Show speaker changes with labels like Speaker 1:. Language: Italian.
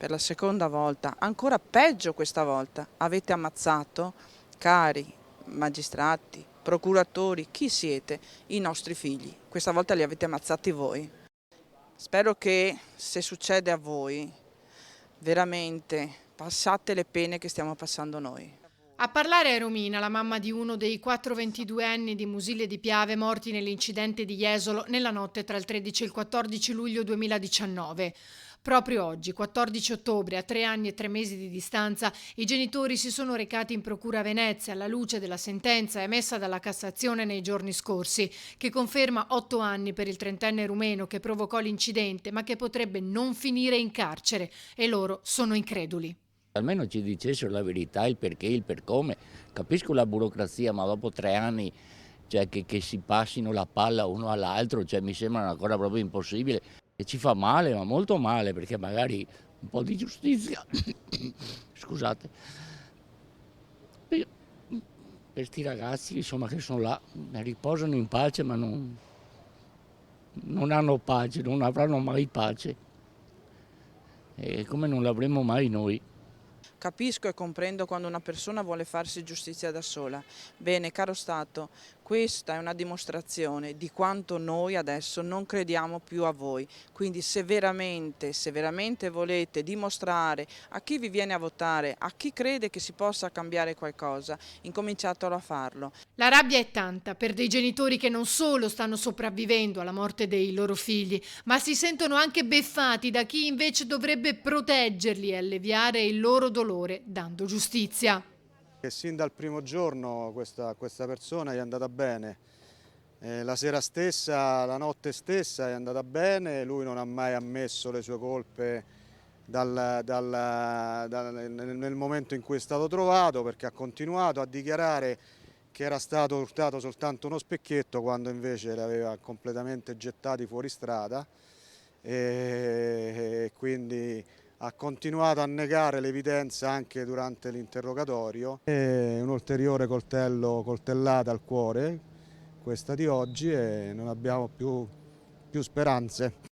Speaker 1: per la seconda volta, ancora peggio questa volta, avete ammazzato, cari magistrati, procuratori, chi siete? I nostri figli. Questa volta li avete ammazzati voi. Spero che se succede a voi, veramente passate le pene che stiamo passando noi.
Speaker 2: A parlare è Romina, la mamma di uno dei 4 22enni di Musile di Piave morti nell'incidente di Jesolo nella notte tra il 13 e il 14 luglio 2019. Proprio oggi, 14 ottobre, a 3 anni e 3 mesi di distanza, i genitori si sono recati in procura a Venezia alla luce della sentenza emessa dalla Cassazione nei giorni scorsi, che conferma 8 anni per il trentenne rumeno che provocò l'incidente, ma che potrebbe non finire in carcere, e loro sono increduli.
Speaker 3: Almeno ci dicessero la verità, il perché, il per come. Capisco la burocrazia, ma dopo 3 anni, cioè, che si passino la palla uno all'altro, cioè, mi sembra una cosa proprio impossibile. E ci fa male, ma molto male, perché magari un po' di giustizia, scusate, per questi ragazzi, insomma, che sono là, riposano in pace, ma non hanno pace, non avranno mai pace. E come non l'avremo mai noi.
Speaker 1: Capisco e comprendo quando una persona vuole farsi giustizia da sola. Bene, caro Stato, questa è una dimostrazione di quanto noi adesso non crediamo più a voi. Quindi se veramente volete dimostrare a chi vi viene a votare, a chi crede che si possa cambiare qualcosa, incominciatelo a farlo.
Speaker 2: La rabbia è tanta per dei genitori che non solo stanno sopravvivendo alla morte dei loro figli, ma si sentono anche beffati da chi invece dovrebbe proteggerli e alleviare il loro dolore dando giustizia.
Speaker 4: E sin dal primo giorno questa persona è andata bene. La sera stessa, la notte stessa è andata bene, lui non ha mai ammesso le sue colpe nel momento in cui è stato trovato, perché ha continuato a dichiarare che era stato urtato soltanto uno specchietto quando invece li aveva completamente gettati fuori strada, e quindi ha continuato a negare l'evidenza anche durante l'interrogatorio. Un'ulteriore coltellata al cuore, questa di oggi, e non abbiamo più speranze.